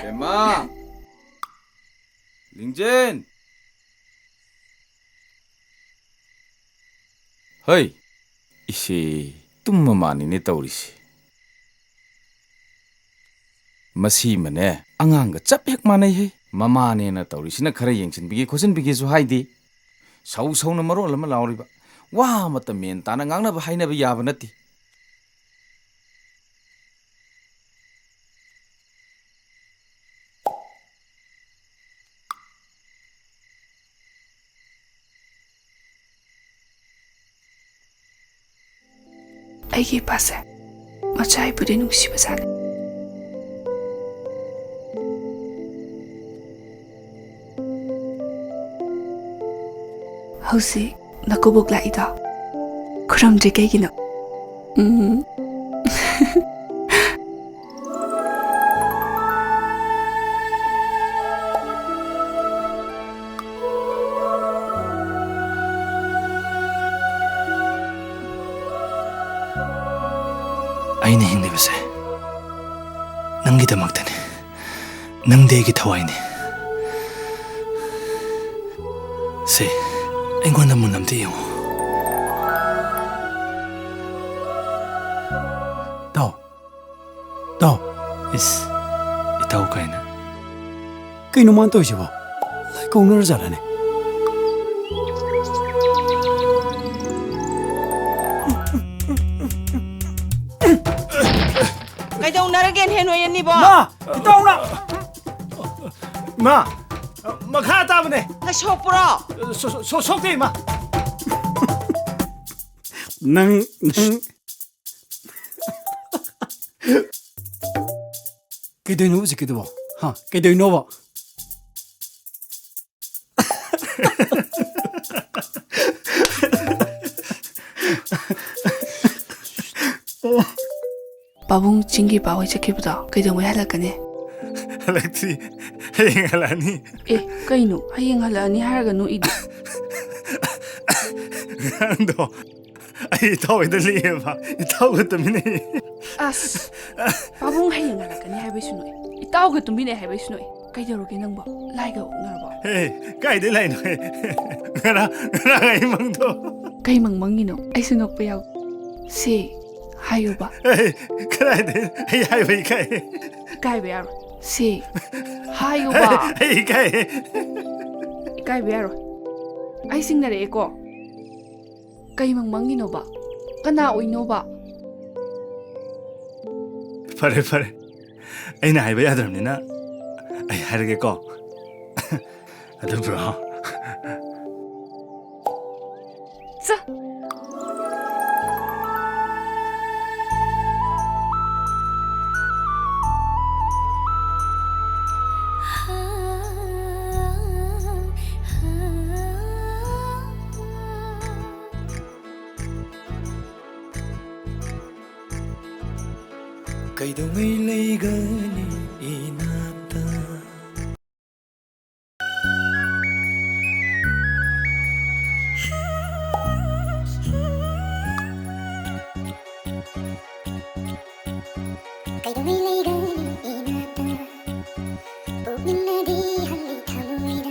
엠마, 링젠. 허이, 이씨 뚱마마니네 떠오리시. 마시마네 앙앙가 짭핵 마네해. 마마네나 떠오리시나 khara yengsinbigi khosinbigisu haidi. Sau-sauna marol ama lauriba. Wa mata men tana ngangnaba hainaba yaba natti. ꯑꯩꯒꯤ ꯏꯄꯥꯁꯦ ꯃꯆꯥ ꯑꯩꯕꯨꯗꯤ ꯅꯨꯡꯁꯤꯕꯖꯥꯠꯅꯤ. ꯍꯧꯖꯤꯛ ꯅꯀꯨꯕꯣꯛ ꯂꯥꯛꯏꯗꯣ ꯈꯨꯔꯨꯝꯗ꯭ꯔꯤ ꯀꯩꯒꯤꯅꯣ? ꯑꯩꯅ ꯍꯤꯡꯂꯤꯕꯁꯦ ꯅꯪꯒꯤꯗꯃꯛꯇꯅꯤ. ꯅꯪꯗꯤ ꯑꯩꯒꯤ ꯊꯋꯥꯏꯅꯤ. ꯁꯦ ꯑꯩꯉꯣꯟꯗ ꯃꯨꯟꯅ ꯑꯝꯇ ꯌꯦꯡꯉꯨ. ꯏꯇꯥꯎ, ꯏꯇꯥꯎ. ꯏꯁ, ꯏꯇꯥꯎ ꯀꯥꯏꯅ. ꯀꯩꯅꯣ ꯃꯥꯅ ꯇꯧꯔꯤꯁꯤꯕꯣ? ꯂꯥꯏ ꯀꯧꯅꯔꯖꯥꯠꯂꯅꯦ? ꯀꯩꯗꯧꯅꯔꯒꯦ ꯅꯣꯏ ꯑꯅꯤꯕꯣ? ꯃꯥ, ꯏꯇꯥꯎꯅ. ꯃꯥ, ꯃꯈꯥ ꯇꯥꯕꯅꯦ. ꯁꯣꯛꯄ꯭ꯔꯣ? ꯁꯣꯛꯇꯦ ꯏꯃꯥ. ꯅꯪ ꯀꯩꯗꯧꯅꯣ ꯍꯧꯖꯤꯛꯀꯤꯗꯨꯕꯣ? ꯍꯥ, ꯀꯩꯗꯧꯅꯣꯕ? ꯄꯥꯕꯨꯡ ꯆꯤꯡꯒꯤ ꯄꯥꯍꯣꯏ ꯆꯠꯈꯤꯕꯗꯣ ꯀꯩꯗꯧꯉꯩ ꯍꯜꯂꯛꯀꯅꯤ? ꯍꯜꯂꯛꯇ꯭ꯔꯤ. ꯍꯌꯦꯡ ꯍꯜꯂꯛꯑꯅꯤ. ꯑꯦ, ꯀꯩꯅꯣ ꯍꯌꯦꯡ ꯍꯜꯂꯛꯑꯅꯤ ꯍꯥꯏꯔꯒ ꯅꯣꯛꯏꯗꯤ? ꯉꯔꯥꯡꯗꯣ ꯑꯩ ꯏꯇꯥꯎꯍꯣꯏꯗ ꯂꯦꯛꯑꯦꯕ. ꯏꯇꯥꯎꯒ ꯇꯨꯃꯤꯟꯅꯩ. ꯑꯁ, ꯄꯥꯕꯨꯡ ꯍꯌꯦꯡ ꯍꯜꯂꯛꯀꯅꯤ ꯍꯥꯏꯕꯩꯁꯨ ꯅꯣꯛꯏ, ꯏꯇꯥꯎꯒ ꯇꯨꯃꯤꯟꯅꯩ ꯍꯥꯏꯕꯩꯁꯨ ꯅꯣꯛꯏ. ꯀꯩꯗꯧꯔꯒꯦ ꯅꯪꯕꯣ? ꯂꯥꯏꯒ ꯑꯣꯛꯅꯔꯕꯣ? ꯍꯦ, ꯀꯥꯏꯗꯩ ꯂꯥꯏꯅꯣ? ꯉꯔꯥꯡ ꯑꯩ ꯃꯪꯗꯣ. ꯀꯩ ꯃꯪꯉꯤꯅꯣ? ꯑꯩꯁꯨ ꯅꯣꯛꯄ ꯌꯥꯎ. ꯁꯤ ꯍꯥꯏꯌꯨꯕ. ꯀꯗꯥꯏꯗꯩ ꯑꯩ ꯍꯥꯏꯕ ꯏꯀꯥꯏ. ꯏꯀꯥꯏꯕ ꯌꯥꯔꯣꯏ. ꯁꯤ ꯍꯥꯏꯌꯨꯕ. ꯑꯩ ꯏꯀꯥꯏ. ꯏꯀꯥꯏꯕ ꯌꯥꯔꯣꯏ. ꯑꯩ ꯁꯤꯡꯅꯔꯛꯑꯦꯀꯣ. ꯀꯩ ꯃꯪꯉꯤꯅꯣꯕ? ꯀꯅꯥ ꯑꯣꯏꯅꯣꯕ? ꯐꯔꯦ ꯐꯔꯦ, ꯑꯩꯅ ꯍꯥꯏꯕ ꯌꯥꯗ꯭ꯔꯕꯅꯤꯅ ꯑꯩ ꯍꯥꯏꯔꯒꯦꯀꯣ. ꯑꯗꯨꯕ꯭ꯔꯣ? ꯆ ꯀꯩꯗꯧꯉꯩ ꯂꯩꯒꯅꯤ ꯏꯅꯥꯛꯇ? ಕೈದೊಮ್ಮೆ ಲೈಗನಿ ಏನಾತ ಪೂರ್ಣಿಮದಿ ಹಲ್ಲಿ ಥಮುಯಿದ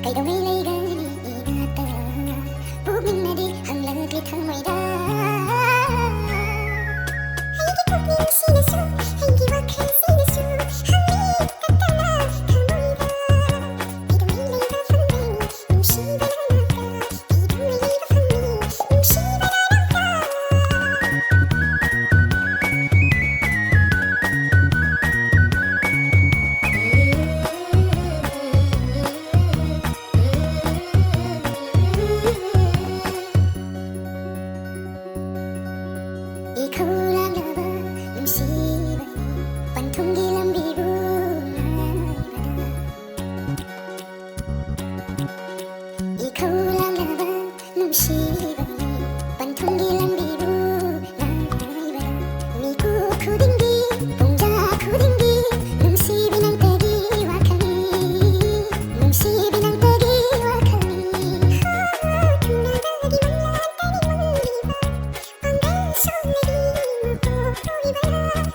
ಕೈದೊಮ್ಮೆ ಲೈಗನಿ ಏನಾತ ಪೂರ್ಣಿಮದಿ ಹಲ್ಲಗಿ ಥಮುಯಿದ ಹೈಗೆ Poorni ಸಿನಸು ಹೈಗೆ ವಖೆ ಸಿನಸು ಹಮ್ಮಿ ಕತ್ತಲ ಥಮುಯಿದ ಕೈದೊಮ್ಮೆ ಲೈಗ ಫಂದೈ ಮುಶೀಬರನಕ ಕೈದೊಮ್ಮೆ ಲೈಗ ಫಂದೈ ಮುಶೀಬರನಕ 이 쿨한 여보 눈시발 Akan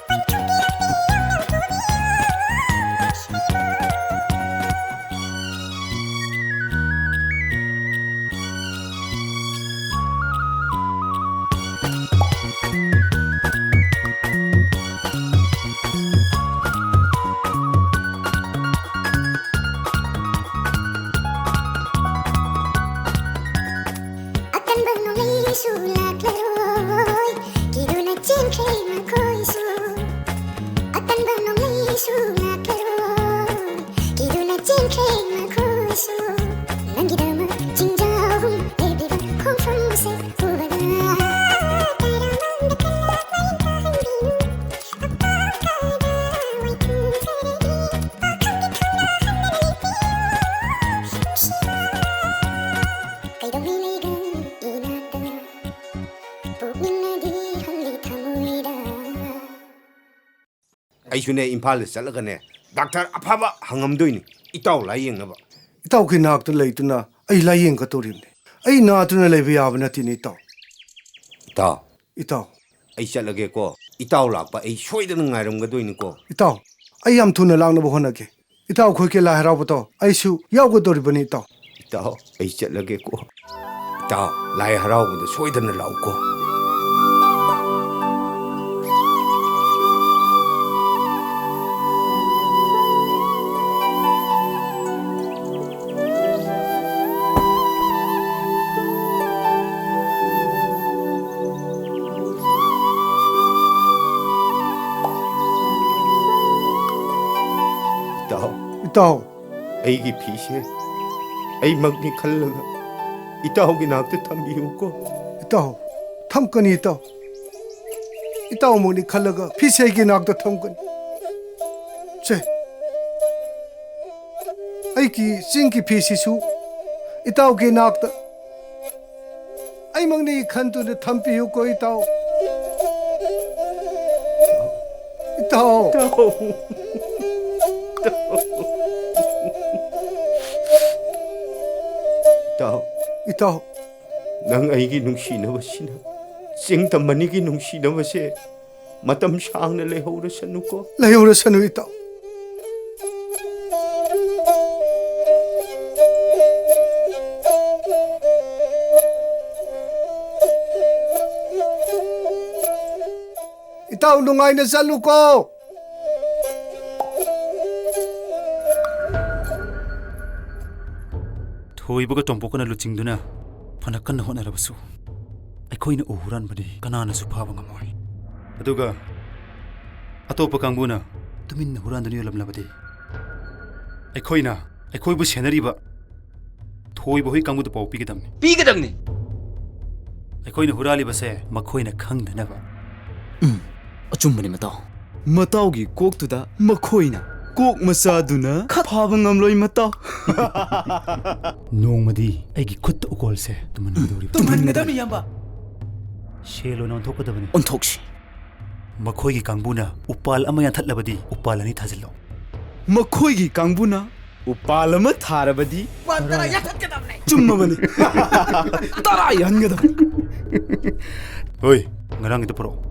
bernolai sulak leroi Kiduna cengkeh makoi su Akan bernolai sulak leroi Kiduna cengkeh makoi su Nang gidama cingjau Baby ba kong fang se ubaga Kairamang dekat lain kahan binu Apa kada waitu seregi Akan dikulahan meneliti Musibah Kay daw niligan inata Pugnin na di hangli tamoyda ꯑꯩꯁꯨꯅꯦ ꯏꯝꯐꯥꯜꯗ ꯆꯠꯂꯒꯅꯦ doctor ꯑꯐꯕ ꯍꯪꯉꯝꯗꯣꯏꯅꯤ ꯏꯇꯥꯎ ꯂꯥꯌꯦꯡꯅꯕ ꯏꯇꯥꯎꯒꯤ ꯅꯥꯛꯇ ꯂꯩꯇꯨꯅ ꯑꯩ ꯂꯥꯌꯦꯡꯒꯗꯧꯔꯤꯕꯅꯤ ꯑꯩ ꯅꯥꯗꯨꯅ ꯂꯩꯕ ꯌꯥꯕ ꯅꯠꯇꯦꯅꯦ ꯏꯇꯥꯎ ꯏꯇꯥꯎ ꯏꯇꯥꯎ ꯑꯩ ꯆꯠꯂꯒꯦꯀꯣ ꯏꯇꯥꯎ ꯂꯥꯛꯄ ꯑꯩ ꯁꯣꯏꯗꯅ ꯉꯥꯏꯔꯝꯒꯗꯣꯏꯅꯤꯀꯣ ꯏꯇꯥꯎ ꯑꯩ ꯌꯥꯝ ꯊꯨꯅ ꯂꯥꯛꯅꯕ ꯍꯣꯠꯅꯒꯦ ꯏꯇꯥꯎ ꯑꯩꯈꯣꯏꯒꯤ ꯂꯥꯏ ꯍꯔꯥꯎꯕꯗꯣ ꯑꯩꯁꯨ ꯌꯥꯎꯒꯗꯧꯔꯤꯕꯅꯤ ꯏꯇꯥꯎ ꯏꯇꯥꯎ ꯑꯩ ꯆꯠꯂꯒꯦꯀꯣ ꯏꯇꯥꯎ ꯂꯥꯏ ꯍꯔꯥꯎꯕꯗ ꯁꯣꯏꯗꯅ ꯂꯥꯛꯎꯀꯣ ꯏꯇꯥꯎ ꯏꯇꯥꯎ ꯑꯩꯒꯤ ꯐꯤꯁꯦ ꯑꯩꯃꯛꯅꯤ ꯈꯜꯂꯒ ꯏꯇꯥꯎꯒꯤ ꯅꯥꯛꯇ ꯊꯝꯕꯤꯌꯨꯀꯣ ꯏꯇꯥꯎ ꯊꯝꯀꯅꯤ ꯏꯇꯥꯎ ꯏꯇꯥꯎꯃꯛꯅꯤ ꯈꯜꯂꯒ ꯐꯤꯁꯦ ꯑꯩꯒꯤ ꯅꯥꯛꯇ ꯊꯝꯀꯅꯤ ꯁꯦ ꯑꯩꯒꯤ ꯆꯤꯡꯒꯤ ꯐꯤꯁꯤꯁꯨ ꯏꯇꯥꯎꯒꯤ ꯅꯥꯛꯇ ꯑꯩꯃꯛꯅꯤ ꯈꯟꯗꯨꯅ ꯊꯝꯕꯤꯌꯨꯀꯣ ꯏꯇꯥꯎ ꯏꯇꯥꯎ ꯏꯇꯥꯎ ꯏꯇꯥꯎ ꯅꯪ ꯑꯩꯒꯤ ꯅꯨꯡꯁꯤꯅꯕꯁꯤꯅ ꯆꯤꯡꯇꯝ ꯑꯅꯤꯒꯤ ꯅꯨꯡꯁꯤꯅꯕꯁꯦ ꯃꯇꯝ ꯁꯥꯡꯅ ꯂꯩꯍꯧꯔꯁꯅꯨꯀꯣ ꯂꯩꯍꯧꯔꯁꯅꯨ ꯏꯇꯥꯎ ꯏꯇꯥꯎ ꯅꯨꯡꯉꯥꯏꯅ ꯆꯠꯂꯨꯀꯣ ꯊꯣꯏꯕꯒ ꯇꯣꯝꯄꯣꯛꯀꯅ ꯂꯨꯆꯤꯡꯗꯨꯅ ꯐꯅ ꯀꯟꯅ ꯍꯣꯠꯅꯔꯕꯁꯨ ꯑꯩꯈꯣꯏꯅ ꯎ ꯍꯨꯔꯥꯟꯕꯗꯤ ꯀꯅꯥꯅꯁꯨ ꯐꯥꯕ ꯉꯝꯃꯣꯏ ꯑꯗꯨꯒ ꯑꯇꯣꯞꯄ ꯀꯥꯡꯕꯨꯅ ꯇꯨꯃꯤꯟꯅ ꯍꯨꯔꯥꯟꯗꯨꯅ ꯌꯣꯜꯂꯝꯂꯕꯗꯤ ꯑꯩꯈꯣꯏꯅ ꯑꯩꯈꯣꯏꯕꯨ ꯁꯦꯟꯅꯔꯤꯕ ꯊꯣꯏꯕ ꯍꯣꯏ ꯀꯥꯡꯕꯨꯗ ꯄꯥꯎ ꯄꯤꯒꯗꯕꯅꯤ ꯑꯩꯈꯣꯏꯅ ꯍꯨꯔꯥꯜꯂꯤꯕꯁꯦ ꯃꯈꯣꯏꯅ ꯈꯪꯗꯅꯕ ꯑꯆꯨꯝꯕꯅꯤ ꯃꯇꯥꯎ ꯃꯇꯥꯎꯒꯤ ꯀꯣꯛꯇꯨꯗ ꯃꯈꯣꯏꯅ ꯀꯣꯛ ꯃꯆꯥꯗꯨꯅ ꯐꯥꯕ ꯉꯝꯂꯣꯏ ꯃꯇꯥꯎ ꯅꯣꯡꯃꯗꯤ ꯑꯩꯒꯤ ꯈꯨꯠꯇ ꯎꯀꯣꯜꯁꯦ ꯇꯨꯝꯍꯟꯒꯗꯕꯅꯤ ꯏꯌꯥꯝꯕ ꯁꯦꯜ ꯑꯣꯏꯅ ꯑꯣꯟꯊꯣꯛꯀꯗꯕꯅꯤ ꯑꯣꯟꯊꯣꯛꯁꯤ ꯃꯈꯣꯏꯒꯤ ꯀꯥꯡꯕꯨꯅ ꯎꯄꯥꯜ ꯑꯃ ꯌꯥꯟꯊꯠꯂꯕꯗꯤ ꯎꯄꯥꯜ ꯑꯅꯤ ꯊꯥꯖꯤꯜꯂꯣ ꯃꯈꯣꯏꯒꯤ ꯀꯥꯡꯕꯨꯅ ꯎꯄꯥꯜ ꯑꯃ ꯊꯥꯔꯕꯗꯤ ꯆꯨꯝꯃꯕꯅꯤ ꯇꯔꯥ ꯌꯥꯟꯒꯗꯕꯅꯤ ꯍꯣꯏ ꯉꯔꯥꯡꯒꯤꯗ ꯄꯨꯔꯛꯑꯣ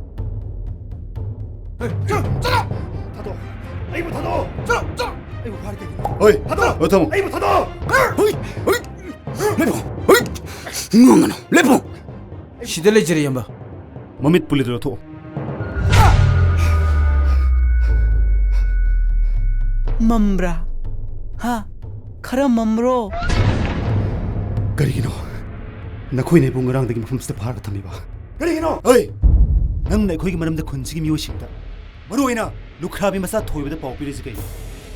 ꯍꯣꯏ ꯊꯝꯃꯣ ꯉꯥꯡꯒꯅꯨ ꯂꯦꯞꯄꯣ ꯁꯤꯗ ꯂꯩꯖꯔꯦ ꯏꯌꯥꯝꯕ ꯃꯃꯤꯠ ꯄꯨꯜꯂꯤꯗꯨ ꯂꯧꯊꯣꯛꯑꯣ ꯃꯝꯕ꯭ꯔꯥ ꯍꯥ ꯈꯔ ꯃꯝꯕ꯭ꯔꯣ ꯀꯔꯤꯒꯤꯅꯣ ꯅꯈꯣꯏꯅ ꯑꯩꯕꯨ ꯉꯔꯥꯡꯗꯒꯤ ꯃꯐꯝꯁꯤꯗ ꯐꯥꯔꯒ ꯊꯝꯃꯤꯕ ꯀꯔꯤꯒꯤꯅꯣ ꯍꯣꯏ ꯅꯪꯅ ꯑꯩꯈꯣꯏꯒꯤ ꯃꯔꯝꯗ ꯈꯨꯟꯁꯤꯒꯤ ꯃꯤꯑꯣꯏꯁꯤꯡꯗ ꯃꯔꯨꯑꯣꯏꯅ ꯂꯨꯈ꯭ꯔꯥꯕꯤ ꯃꯆꯥ ꯊꯣꯏꯕꯗ ꯄꯥꯎ ꯄꯤꯔꯤꯁꯤ ꯀꯩꯅꯣ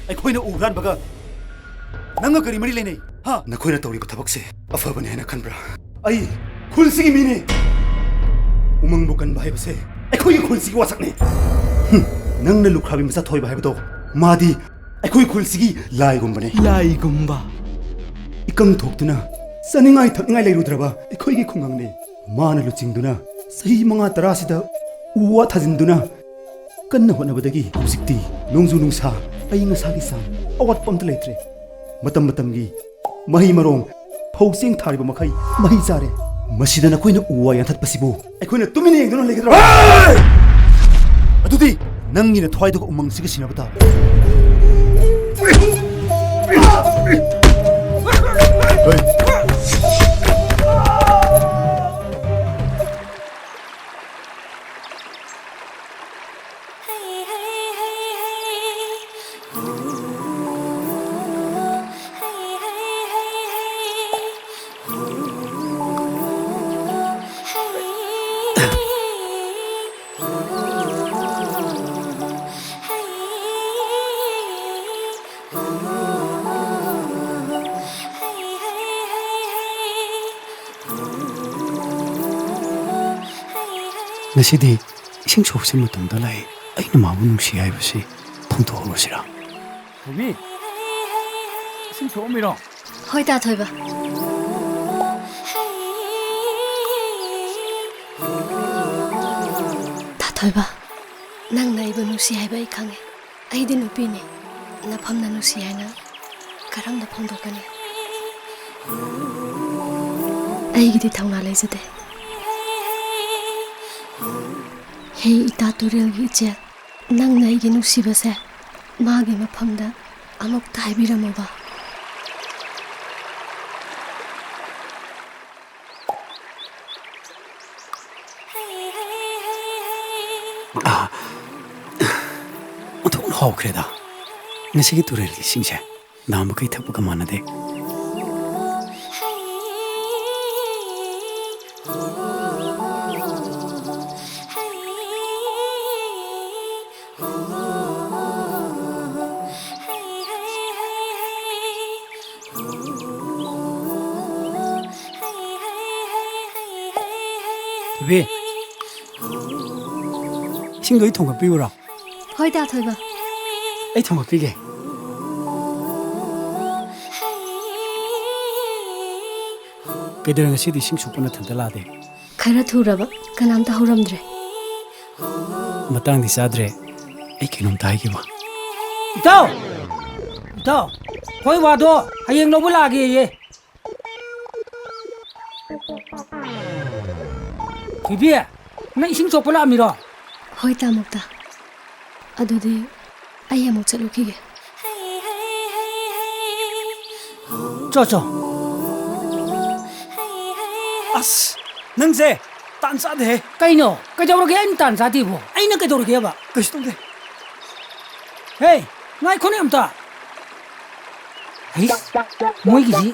ꯑꯩꯈꯣꯏꯅ ꯎ ꯍꯨꯔꯥꯟꯕꯒ ꯅꯪꯒ ꯀꯔꯤ ꯃꯔꯤ ꯂꯩꯅꯩ ꯍꯥ ꯅꯈꯣꯏꯅ ꯇꯧꯔꯤꯕ ꯊꯕꯛꯁꯦ ꯑꯐꯕꯅꯤ ꯍꯥꯏꯅ ꯈꯟꯕ꯭ꯔꯥ ꯑꯩ ꯈꯨꯜꯁꯤꯒꯤ ꯃꯤꯅꯤ ꯎꯃꯪꯕꯨ ꯀꯟꯕ ꯍꯥꯏꯕꯁꯦ ꯑꯩꯈꯣꯏꯒꯤ ꯈꯨꯜꯁꯤꯒꯤ ꯋꯥꯁꯛꯅꯤ ꯅꯪꯅ ꯂꯨꯈ꯭ꯔꯥꯕꯤ ꯃꯆꯥ ꯊꯣꯏꯕ ꯍꯥꯏꯕꯗꯣ ꯃꯥꯗꯤ ꯑꯩꯈꯣꯏ ꯈꯨꯜꯁꯤꯒꯤ ꯂꯥꯏꯒꯨꯝꯕꯅꯤ ꯂꯥꯏꯒꯨꯝꯕ ꯏꯀꯪ ꯊꯣꯛꯇꯨꯅ ꯆꯥꯅꯤꯡꯉꯥꯏ ꯊꯛꯅꯤꯡꯉꯥꯏ ꯂꯩꯔꯨꯗ꯭ꯔꯕ ꯑꯩꯈꯣꯏꯒꯤ ꯈꯨꯡꯒꯪꯅꯤ ꯃꯥꯅ ꯂꯨꯆꯤꯡꯗꯨꯅ ꯆꯍꯤ 5-10 ꯎ ꯋꯥ ꯊꯥꯖꯤꯟꯗꯨꯅ ꯀꯟꯅ ꯍꯣꯠꯅꯕꯗꯒꯤ ꯍꯧꯖꯤꯛꯇꯤ ꯅꯣꯡꯖꯨ ꯅꯨꯡꯁꯥ ꯑꯏꯪ ꯑꯁꯥꯒꯤ ꯆꯥꯡ ꯑꯋꯥꯠꯄ ꯑꯝꯇ ꯂꯩꯇ꯭ꯔꯦ ꯃꯇꯝ ꯃꯇꯝꯒꯤ ꯃꯍꯩ ꯃꯔꯣꯡ ꯐꯧ ꯆꯦꯡ ꯊꯥꯔꯤꯕ ꯃꯈꯩ ꯃꯍꯩ ꯆꯥꯔꯦ ꯃꯁꯤꯗ ꯅꯈꯣꯏꯅ ꯎ ꯋꯥ ꯌꯥꯟꯊꯠꯄꯁꯤꯕꯨ ꯑꯩꯈꯣꯏꯅ ꯇꯨꯃꯤꯟꯅ ꯌꯦꯡꯗꯨꯅ ꯂꯩꯒꯗ꯭ꯔꯥ ꯑꯗꯨꯗꯤ ꯅꯪꯒꯤꯅ ꯊꯋꯥꯏꯗꯨꯒ ꯎꯃꯪꯁꯤꯒ ꯁꯤꯟꯅꯕ ꯇꯥꯕ ꯉꯁꯤꯗꯤ ꯏꯁꯤꯡ ꯁꯣꯛꯄꯁꯤ ꯃꯇꯝꯗ ꯂꯥꯛꯏ ꯑꯩꯅ ꯃꯥꯕꯨ ꯅꯨꯡꯁꯤ ꯍꯥꯏꯕꯁꯤ ꯐꯣꯡꯗꯣꯛꯍꯧꯔꯁꯤꯔꯥ ꯊꯣꯏꯕꯤ ꯏꯁꯤꯡ ꯁꯣꯛꯑꯝꯃꯤꯔꯣ ꯍꯣꯏ ꯇꯥ ꯊꯣꯏꯕ ꯇꯥ ꯊꯣꯏꯕ ꯅꯪꯅ ꯑꯩꯕꯨ ꯅꯨꯡꯁꯤ ꯍꯥꯏꯕ ꯑꯩ ꯈꯪꯉꯦ ꯑꯩꯗꯤ ꯅꯨꯄꯤꯅꯤ ꯅꯐꯝꯅ ꯅꯨꯡꯁꯤ ꯍꯥꯏꯅ ꯀꯔꯝꯅ ꯐꯣꯡꯗꯣꯛꯀꯅꯤ ꯑꯩꯒꯤꯗꯤ ꯊꯧꯅꯥ ꯂꯩꯖꯗꯦ ꯍꯦ ꯏꯇꯥ ꯇꯨꯔꯦꯜꯒꯤ ꯏꯆꯦꯜ ꯅꯪꯅ ꯑꯩꯒꯤ ꯅꯨꯡꯁꯤꯕꯁꯦ ꯃꯥꯒꯤ ꯃꯐꯝꯗ ꯑꯃꯨꯛꯇ ꯍꯥꯏꯕꯤꯔꯝꯃꯣꯕ ꯑꯣꯟꯊꯣꯛꯅ ꯍꯥꯎꯈ꯭ꯔꯦꯗ ꯉꯁꯤꯒꯤ ꯇꯨꯔꯦꯜꯒꯤ ꯏꯁꯤꯡꯁꯦ ꯅꯍꯥꯟꯃꯈꯩ ꯊꯛꯄꯒ ꯃꯥꯟꯅꯗꯦ ꯊꯣꯏꯕꯤ ꯏꯁꯤꯡꯗꯣ ꯑꯩ ꯊꯣꯡꯒꯠꯄꯤꯌꯨꯔꯣ ꯍꯣꯏ ꯇꯥ ꯊꯣꯏꯕ ꯑꯩ ꯊꯣꯡꯒꯠꯄꯤꯒꯦ ꯀꯩꯗꯧꯔꯦ ꯉꯁꯤꯗꯤ ꯏꯁꯤꯡ ꯁꯣꯛꯄ ꯅꯊꯟꯇ ꯂꯥꯛꯑꯗꯦ ꯈꯔ ꯊꯨꯔꯕ ꯀꯅꯥꯝꯇ ꯍꯧꯔꯝꯗ꯭ꯔꯦ ꯃꯇꯥꯡꯗꯤ ꯆꯥꯗ꯭ꯔꯦ ꯑꯩ ꯀꯩꯅꯣꯝꯇ ꯍꯥꯏꯒꯦꯕ ꯏꯇꯥꯎ ꯏꯇꯥꯎ ꯍꯣꯏ ꯋꯥꯗꯣ ꯍꯌꯦꯡ ꯂꯧꯕ ꯂꯥꯛꯑꯒꯦꯌꯦ ꯊꯣꯏꯕꯤ ꯅꯪ ꯏꯁꯤꯡ ꯁꯣꯛꯄ ꯂꯥꯛꯑꯝꯃꯤꯔꯣ ꯍꯣꯏ ꯇꯥꯃꯨꯛꯇ ꯑꯗꯨꯗꯤ ꯑꯩ ꯑꯃꯨꯛ ꯆꯠꯂꯨꯈꯤꯒꯦ ꯆꯣ ꯑꯁ ꯅꯪꯁꯦ ꯇꯥꯟ ꯆꯥꯗꯦꯍꯦ ꯀꯩꯅꯣ ꯀꯩꯗꯧꯔꯒꯦ ꯑꯩꯅ ꯇꯥꯟ ꯆꯥꯗꯦꯕꯣ ꯑꯩꯅ ꯀꯩꯗꯧꯔꯒꯦꯕ ꯀꯩꯁꯨ ꯇꯧꯗꯦ ꯍꯦ ꯉꯥꯏꯈꯣꯅꯦ ꯑꯝꯇ ꯍꯩꯁ ꯃꯣꯏꯒꯤꯁꯤ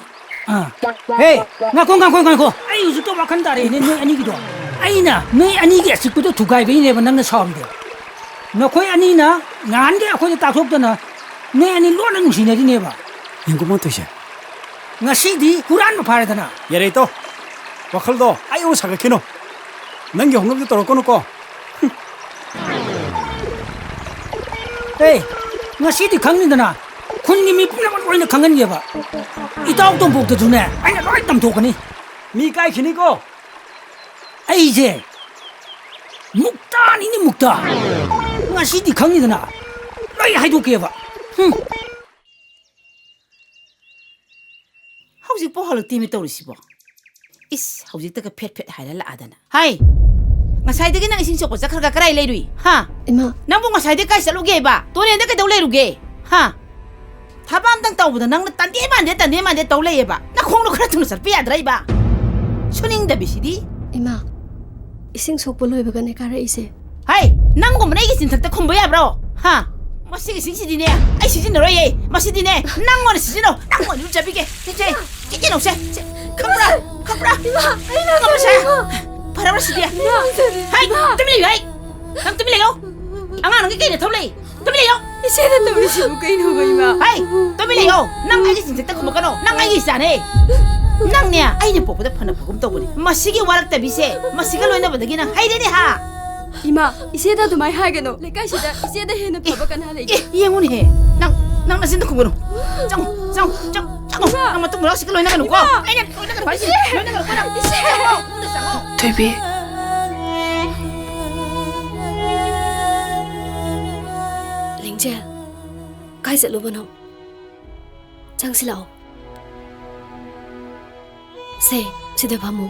ꯍꯦ ꯉꯥꯏꯈꯣ ꯑꯩ ꯍꯧꯖꯤꯛꯇ ꯋꯥꯈꯜ ꯇꯥꯔꯛꯑꯦꯅꯦ ꯅꯣꯏ ꯑꯅꯤꯒꯤꯗꯣ ꯑꯩꯅ ꯅꯣꯏ ꯑꯅꯤꯒꯤ ꯑꯆꯤꯛꯄꯗꯣ ꯊꯨꯒꯥꯏꯕꯩꯅꯦꯕ ꯅꯪꯅ ꯁꯥꯎꯔꯤꯗꯣ ꯅꯈꯣꯏ ꯑꯅꯤꯅ ꯉꯍꯥꯟꯒꯤ ꯑꯩꯈꯣꯏꯗ ꯇꯥꯛꯊꯣꯛꯇꯅ ꯅꯣꯏ ꯑꯅꯤ ꯂꯣꯟꯅ ꯅꯨꯡꯁꯤꯅꯔꯤꯅꯦꯕ ꯌꯦꯡꯒꯨꯝ ꯇꯣꯏꯁꯦ ꯉꯁꯤꯗꯤ ꯍꯨꯔꯥꯟꯕ ꯐꯥꯔꯦꯗꯅ ꯌꯥꯔꯦ ꯏꯇꯣ ꯋꯥꯈꯜꯗꯣ ꯑꯩ ꯑꯃꯨꯛ ꯁꯥꯒꯠꯈꯤꯅꯣ ꯅꯪꯒꯤ ꯍꯧꯅꯕꯗꯣ ꯇꯧꯔꯛꯀꯅꯨꯀꯣ ꯍꯦ ꯉꯁꯤꯗꯤ ꯈꯪꯅꯤꯗꯅ ꯈꯨꯟꯒꯤ ꯃꯤ ꯄꯨꯝꯅꯃꯛ ꯂꯣꯏꯅ ꯈꯪꯍꯟꯒꯦꯕ ꯏꯇꯥꯎ ꯇꯣꯝꯄꯣꯛꯇꯁꯨꯅꯦ ꯑꯩꯅ ꯂꯣꯏ ꯇꯝꯊꯣꯛꯀꯅꯤ ꯃꯤ ꯀꯥꯏꯈꯤꯅꯤꯀꯣ ꯑꯩꯁꯦ ꯃꯨꯛꯇꯥꯅꯤꯅꯦ ꯃꯨꯛꯇꯥ ꯉꯁꯤꯗꯤ ꯈꯪꯅꯤꯗꯅ ꯂꯣꯏ ꯍꯥꯏꯗꯣꯛꯀꯦꯕ ꯍꯧꯖꯤꯛꯄꯨ ꯍꯜꯂꯛꯇꯦꯃꯤ ꯇꯧꯔꯤꯁꯤꯕꯣ 이스 ꯍꯧꯖꯤꯛꯇꯒ fat 하이라 라아다나 하이 ngasaidagi nang ising sokko sakharga karai leirui ha 이마 nangbu ngasaidagi kai saluge ba tonenda kai dau leiruge ha tabam dang tawbuda nangna tande mande tau leiye ba na khonglo khara thunu sarpi yadrai ba suning da bisidi 이마 이생 속보 로이버가네 가라이세 하이 nanggo mna igi sinthakta khumba yabro ha masigi singsidine ai si진너로ye 마시디네 nangona si진너 nangona 루잡이게 진짜 이게 놓세 kabra 이마 ngapa saya parabra sidia hai tumili hai nang tumili yo angang nang kay na tawlay tumili yo 이제는 또 우리 집 가이노가 이마 hai tumili yo nang ay sinta kumakano nang ay isane nang niya ay ni popoda phana phagum tawbuni masigi warak tabise masiga loina badagi nang hai deni ha 이마 이제다 도마이 하게노 레카시다 이제다 해는 바바간 하래 yenguni he nang nasinda kumono jang nang matung mulak sikalo loina kanu ko ay na loina kanu basi loina kanu nang Toby 링제 가이세 로버노 장실라오 세 시대 바무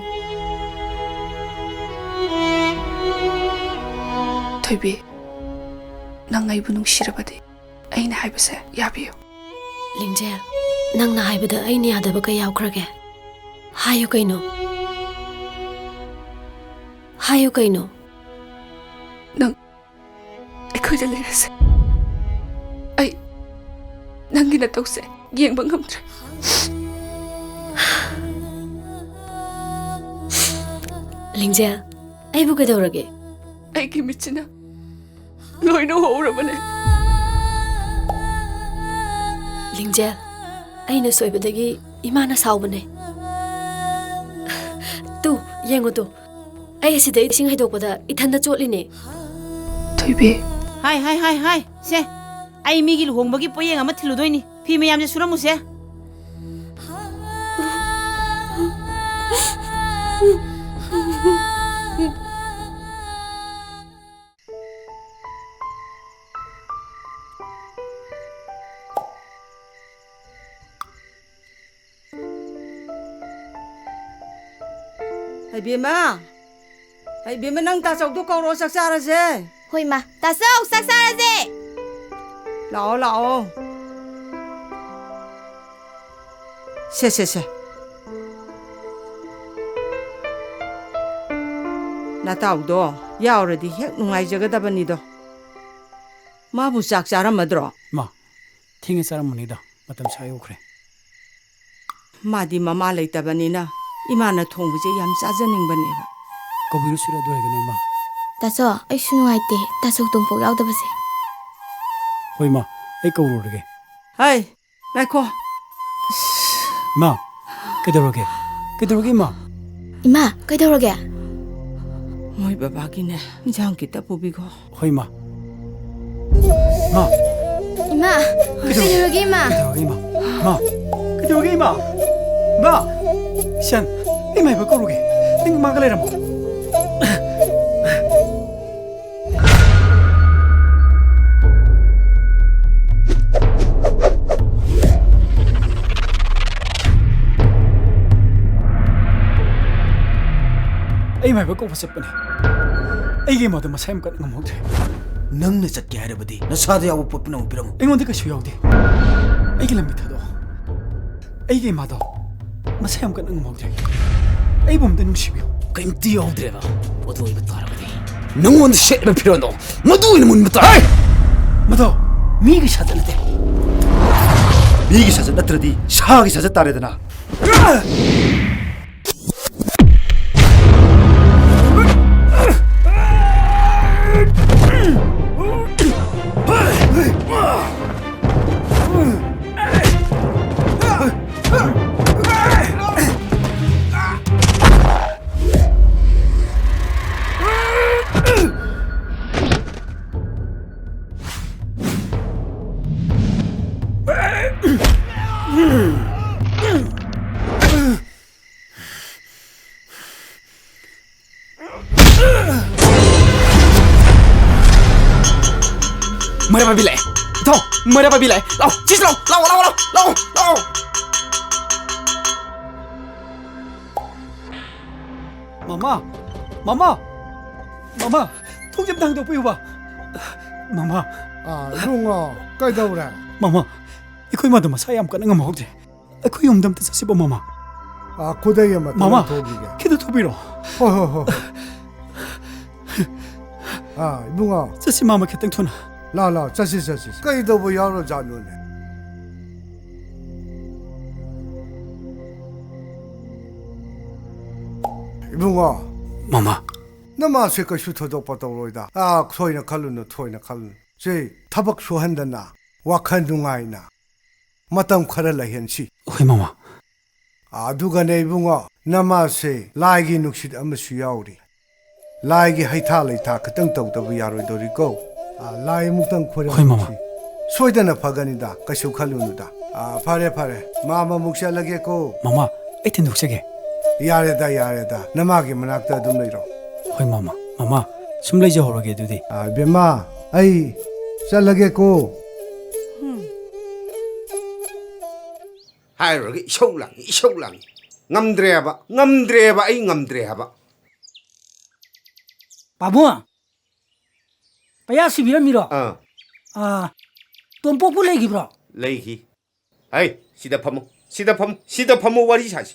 Toby ꯅꯪ ꯑꯩꯕꯨ ꯅꯨꯡꯁꯤꯔꯕꯗꯤ ꯑꯩꯅ ꯍꯥꯏꯕꯁꯦ ꯌꯥꯕꯤꯌꯨ ꯂꯤꯡꯖꯦꯜ ꯅꯪꯅ ꯍꯥꯏꯕꯗ ꯑꯩꯅ ꯌꯥꯗꯕ ꯀꯩ ꯌꯥꯎꯈ꯭ꯔꯒꯦ ꯍꯥꯏꯌꯨ ꯀꯩꯅꯣ ꯍꯥꯏꯌꯨ ꯀꯩꯅꯣ ꯅꯪ ꯑꯩꯈꯣꯏꯗ ꯂꯩꯔꯁꯦ ꯑꯩ ꯅꯪꯒꯤ ꯅꯇꯧꯁꯦ ꯌꯦꯡꯕ ꯉꯝꯗ꯭ꯔꯦ ꯂꯤꯡꯖꯦꯜ ꯑꯩꯕꯨ ꯀꯩꯗꯧꯔꯒꯦ ꯑꯩꯒꯤ ꯃꯤꯠꯁꯤꯅ ꯂꯣꯏꯅ ꯍꯧꯔꯕꯅꯦ ꯂꯤꯡꯖꯦꯜ ꯑꯩꯅ ꯁꯣꯏꯕꯗꯒꯤ ꯏꯃꯥꯅ ꯁꯥꯎꯕꯅꯦ ꯇꯨ ꯌꯦꯡꯉꯨ ꯇꯨ ꯑꯩ ꯑꯁꯤꯗ ꯏꯁꯤꯡ ꯍꯩꯗꯣꯛꯄꯗ ꯏꯊꯟꯗ ꯆꯣꯠꯂꯤꯅꯦ ꯊꯣꯏꯕꯤ ꯍꯥꯏ ꯁꯦ ꯑꯩ ꯃꯤꯒꯤ ꯂꯨꯍꯣꯡꯕꯒꯤ ꯄꯣꯌꯦꯡ ꯑꯃ ꯊꯤꯜꯂꯨꯗꯣꯏꯅꯤ ꯐꯤ ꯃꯌꯥꯝꯁꯦ ꯁꯨꯔꯝꯃꯨꯁꯦ ꯍꯩꯕꯦꯝꯃ ꯅꯪ ꯇꯥꯆꯧꯗꯣ ꯀꯧꯔꯣ ꯆꯥꯛ ꯆꯥꯔꯁꯦ ꯍꯣꯏ ꯃꯥ ꯇꯥꯆꯧ ꯆꯥꯛ ꯆꯥꯔꯁꯦ ꯂꯥꯛꯑꯣ ꯁꯦ ꯅꯇꯥꯎꯗꯣ ꯌꯥꯎꯔꯗꯤ ꯍꯦꯛ ꯅꯨꯡꯉꯥꯏꯖꯒꯗꯕꯅꯤꯗꯣ ꯃꯥꯕꯨ ꯆꯥꯛ ꯆꯥꯔꯝꯃꯗ꯭ꯔꯣ ꯃꯥ ꯊꯦꯡꯅ ꯆꯥꯔꯝꯃꯅꯤꯗ ꯃꯇꯝ ꯁꯥꯌꯧꯈ꯭ꯔꯦ ꯃꯥꯗꯤ ꯃꯃꯥ ꯂꯩꯇꯕꯅꯤꯅ ꯏꯃꯥꯅ ꯊꯣꯡꯕꯁꯦ ꯌꯥꯝ ꯆꯥꯖꯅꯤꯡꯕꯅꯦꯕ ꯀꯧꯕꯤꯔꯨꯁꯤꯔ ꯑꯗꯨ ꯑꯣꯏꯔꯒꯅ ꯏꯃꯥ ꯇꯥꯆꯧ ꯑꯩꯁꯨ ꯅꯨꯡꯉꯥꯏꯇꯦ ꯇꯥꯆꯧ ꯇꯣꯝꯄꯣꯛ ꯌꯥꯎꯗꯕꯁꯦ ꯍꯣꯏ ꯃꯥ ꯑꯩ ꯀꯧꯔꯨꯔꯒꯦ ꯍꯩ ꯉꯥꯏꯈꯣ ꯃꯥ ꯀꯩꯗꯧꯔꯒꯦ ꯏꯃꯥ ꯏꯃꯥ ꯀꯩꯗꯧꯔꯒꯦ ꯃꯣꯏ ꯕꯕꯥꯒꯤꯅꯦ ꯏꯟꯖꯥꯡ ꯈꯤꯇ ꯄꯨꯕꯤꯈꯣ ꯍꯣꯏ ꯃꯥ 이마, 그대로기 이마. 그대로기 이마. 마, 션, 이마 이거 거루게. 땡 막을래라 뭐. 이마 이거 꼭 봤을 뻔해. 이게 뭐든 뭐 삶 같은 거 못해. ꯅꯪꯅ ꯆꯠꯀꯦ ꯍꯥꯏꯔꯕꯗꯤ ꯅꯁꯥꯗ ꯌꯥꯎꯕ ꯄꯣꯠ ꯄꯨꯝꯅꯃꯛ ꯄꯤꯔꯝꯃꯨ ꯑꯩꯉꯣꯟꯗ ꯀꯩꯁꯨ ꯌꯥꯎꯗꯦ ꯑꯩꯒꯤ ꯂꯝꯕꯤꯊꯗꯣ ꯑꯩꯒꯤ ꯏꯃꯥꯗꯣ ꯃꯁꯥ ꯌꯥꯝ ꯀꯟꯅ ꯉꯝꯍꯧꯗ꯭ꯔꯦ ꯑꯩꯕꯨ ꯑꯝꯇ ꯅꯨꯡꯁꯤꯕꯤꯌꯨ ꯀꯩꯝꯇ ꯌꯥꯎꯗ꯭ꯔꯦꯕ ꯑꯗꯨ ꯑꯣꯏꯕ ꯇꯥꯔꯕꯗꯤ ꯅꯪꯉꯣꯟꯗ ꯁꯦꯠꯂꯤꯕ ꯐꯤꯔꯣꯟꯗꯣ ꯃꯗꯨ ꯑꯣꯏꯅ ꯃꯨꯟꯕ ꯇꯥꯏ ꯃꯗꯣ ꯃꯤꯒꯤ ꯁꯥꯖꯠ ꯅꯠꯇꯦ ꯃꯤꯒꯤ ꯁꯥꯖꯠ ꯅꯠꯇ꯭ꯔꯗꯤ ꯁꯥꯒꯤ ꯁꯥꯖꯠ ꯇꯥꯔꯦꯗꯅ Mời bà bị lẹ Thôi, mời bà bị lẹ Lau, chít lau 마마 통좀 당도 뿌여봐 마마 룽아 까이다우라 마마 이코이 마도 마사 얌 까는 거 먹지 이코이 용담도 사시보 마마 고대에 맞다 마마 도비게 키도 토비로 허허허 룽아 사시 마마 개땡 토나 라라 자시 까이다부 야로 자누네 룽아 마마 나마 세가 슈터도 빠따로이다 토이나 칼루노 제 타박 소한다나 와칸 둥아이나 마땅 카라라 현시 오이 마마 아두가네 붕어 나마세 라이기 눅싯 아무수 야우리 라이기 하이탈이타 그땅 떡더부 야로이도리고 라이 묵땅 코려 오이 마마 소이다나 파가니다 가슈 칼루누다 파레 마마 묵샬라게고 마마 에텐 독색에 야레다 나마게 머낙다 둠레이로 오이 마마 숨 레이저 호러게 두디 베마 아이 샬라게고 하이러기 이쇼랑 ngamdreba ai ngamdreba 바보야 빠야 시비라 미러 ꯇꯣꯝꯄꯣꯛꯄꯨ ꯂꯩꯈꯤꯕ꯭ꯔꯣ ꯂꯩꯈꯤ ꯑꯩ ꯁꯤꯗ ꯐꯝꯃꯨ ꯋꯥꯔꯤ ꯁꯥꯁꯤ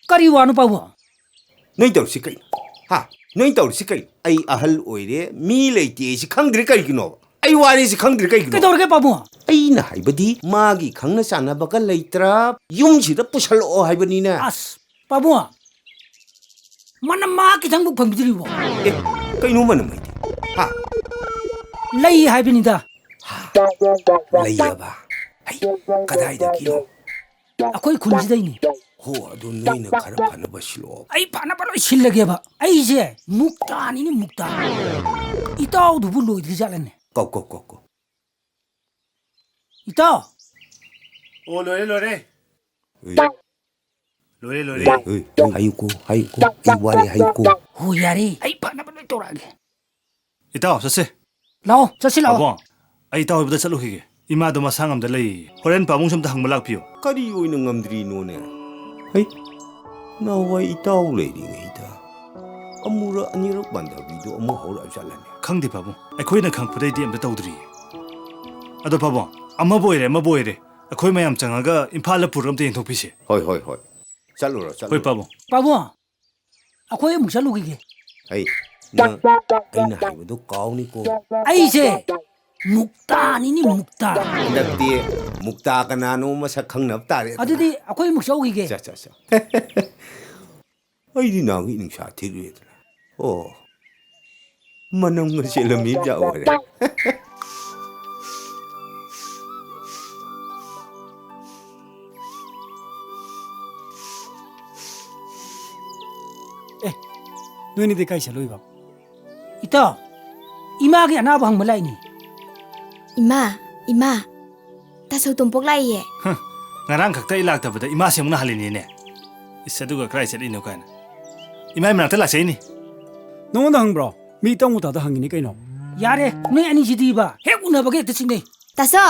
ꯀꯔꯤ ꯋꯥꯅꯣ ꯄꯥꯕꯨꯡ ꯅꯣꯏ ꯇꯧꯔꯤꯁꯤ ꯀꯩꯅꯣ ꯍꯥ ꯅꯣꯏ ꯇꯧꯔꯤꯁꯤ ꯀꯩꯅꯣ ꯑꯩ ꯑꯍꯜ ꯑꯣꯏꯔꯦ ꯃꯤ ꯂꯩꯇꯦ ꯁꯤ ꯈꯪꯗ꯭ꯔꯤ ꯀꯩꯒꯤꯅꯣꯕ ꯑꯩ ꯋꯥꯔꯤꯁꯤ ꯈꯪꯗ꯭ꯔꯤ ꯀꯩꯒꯤꯅꯣ ꯀꯩꯗꯧꯔꯒꯦ ꯄꯥꯕꯨꯡ ꯑꯩꯅ ꯍꯥꯏꯕꯗꯤ ꯃꯥꯒꯤ ꯈꯪꯅ ꯆꯥꯟꯅꯕꯒ ꯂꯩꯇ꯭ꯔꯥ ꯌꯨꯝꯁꯤꯗ ꯄꯨꯁꯜꯂꯛꯑꯣ ꯍꯥꯏꯕꯅꯤꯅꯦ ꯑꯁ ꯄꯥꯕꯨꯡ mana ma kitang buk phang bidri bo kainu man mai ha lei hai bini da lei ba hai kadai da kilo akoi khun ji dai ni ho adu noi na khar phana basilo ai phana ba loi sil lage ba ai je mukta ni mukta itaw du bu loi dri jalan ne ko itaw o lore hayuko ai wale hayuko ho yari ai phana ba loi torage itaw sase lao sase lao abong ai taw bda chalu hige ima do masangam da lei horen pamung sam da hang malak piyo kari oina ngamdri no ne ai na wai itaw le ri ngai da amura anirok banda video amu hora jalane khangdi pabung ai khoina khang pudai di am da tawdri ado pabung ama boire akhoi mayam changaga imphal la puram te thok pise hoi chalo hoi pabung akoi mu chalu gi ai na aina haibu kaw ni ko ai je mukta ni mukta dakti mukta kana no masak khangnap tare adudi akoi mu chau gi cha ai di na gi ning sa thiru edra oh manam ngal selami ja ore Nuni de kai chaloi ba ita ima gi ana bang malai ni ima ta sau tumpok lai ye ngarang khakta ilak ta bada ima semuna halini ne isadu ga krai chali no kana ima mana ta la sei ni no dang bro mi tong uta da hangini kai no yare noi ani ji di ba he una ba ge ta ching nei ta so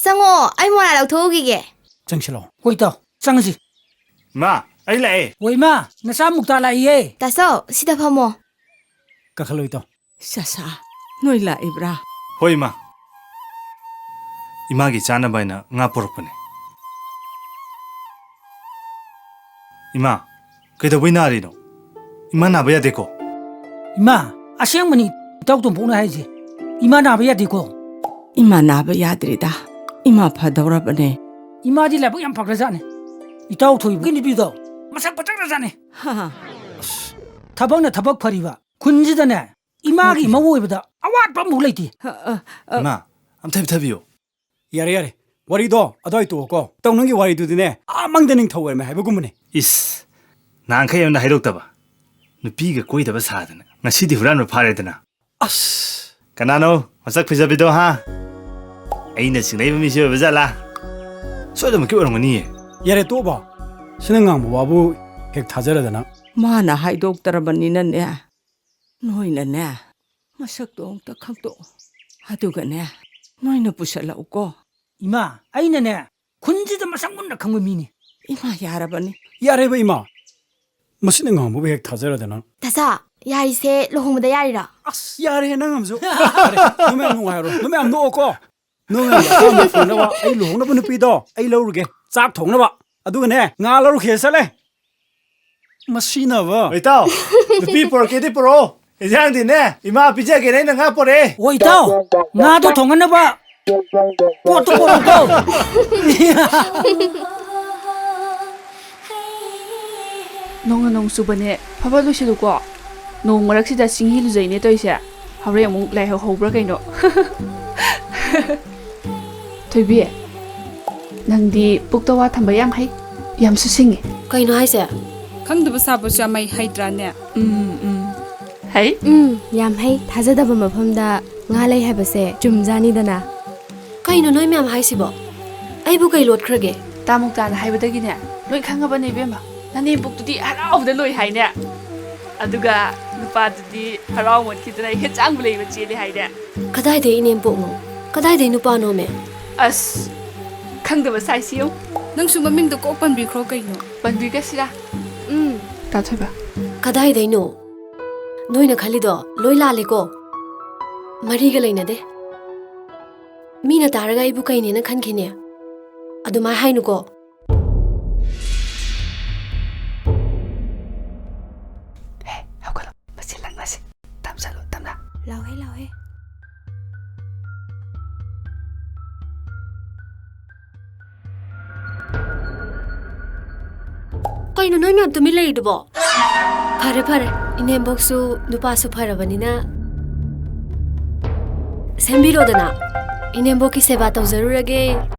sango ai mo la lau tho gi ge chang chalo hoi ta chang ji ma ai lai hoi ma na sa mukta lai ye ta so sida phamo ka khaloi to Sasa noi la ibra hoi ma ima gi chana baina nga porpane ima keda wina ri no ima na ba ya deko ima asyang mani taw tum pona hai ji ima na ba ya di ko ima na ba yadrida ima phadawra bane ima di la bu yam phakra jane itaw thoi gi ni bi do masak patak ra jane ha thabak na thabak phari ba khunji da ne ima gi mawoi ba da awat ba mu lei ti ma am thabi yo yare wari do adoi to ko tong nang gi wari du dine amang de ning thawai ma haibu gumne is nang khay na haidok taba nupi ga koi taba sa dana ngasi di huran ma phare dana as kanano masak phisa bido ha aina sinai mi se bazala so dum ki orong ni yare to ba sinang ba bu hek thajara dana mana haidok tarabani ne noi na ne masak tong ta khak to aduga ne noi na pusala uko ima aina ne khunji da masang mun na khang mi ni ima yarabani yare ba ima masinang ngam bu hek thajara dana ta sa yari se lohong da yari ra as yare nang am zo no me am ngaro no me am no ko no me am no phone na ba ai lohong na bu nu pi do ai lo ru ge chak thong na ba aduga ne nga lo ru khe sale masina ba oi tao nupi por ke di pro ejang di ne ima pija ke nei na nga pore oi taw nga do thong na ba po to ko nong subane phabalu sidu ko nong marak sida singhi lu jaine toise hawre amung lai hobra kaino toibi nangdi puktawa thamba yam hai yam su singi kaino haise khangdaba sabu chamai haidra ne hai yam hai thajadaba mafamda nga lei habase chumjani dana kaino noi myam haisibo aibu kai lot khrage tamuk ta haibadagi ne loi khangaba ne bema nani bukti haraw loi haine aduga nupa di haraw mon kidna he chang bulei ba chele haine kadai de inem pokmo kadai de nupa no me as khangdaba sai siu nang su maming do ko pan bi khro kai no pan bi ka sira ta thoba kadai de no noi na khali do loi la le ko mari ga leina de ꯃꯤꯅ ꯇꯥꯔꯒ ꯑꯩꯕꯨ ꯀꯩꯅꯦꯅ ꯈꯟꯈꯤꯅꯦ ꯑꯗꯨꯃꯥꯏ ꯍꯥꯏꯅꯨꯀꯣ ꯍꯧꯒꯠꯂꯣ ꯃꯁꯤ ꯂꯪꯅꯁꯤ ꯇꯝꯁꯜꯂꯣ ꯇꯝꯅ ꯂꯥꯎꯍꯦ ꯂꯥꯎꯍꯦ ꯀꯩꯅꯣ ꯅꯣꯏ ꯃꯌꯥꯝ ꯇꯨꯃꯤꯟ ꯂꯩꯔꯤꯗꯨꯕꯣ ꯐꯔꯦ ꯐꯔꯦ ꯏꯅꯦꯝꯕꯣꯛꯁꯨ ꯅꯨꯄꯥꯁꯨ ꯐꯔꯕꯅꯤꯅ ꯁꯦꯝꯕꯤꯔꯣꯗꯅ 이nem복이 세바 떠서르게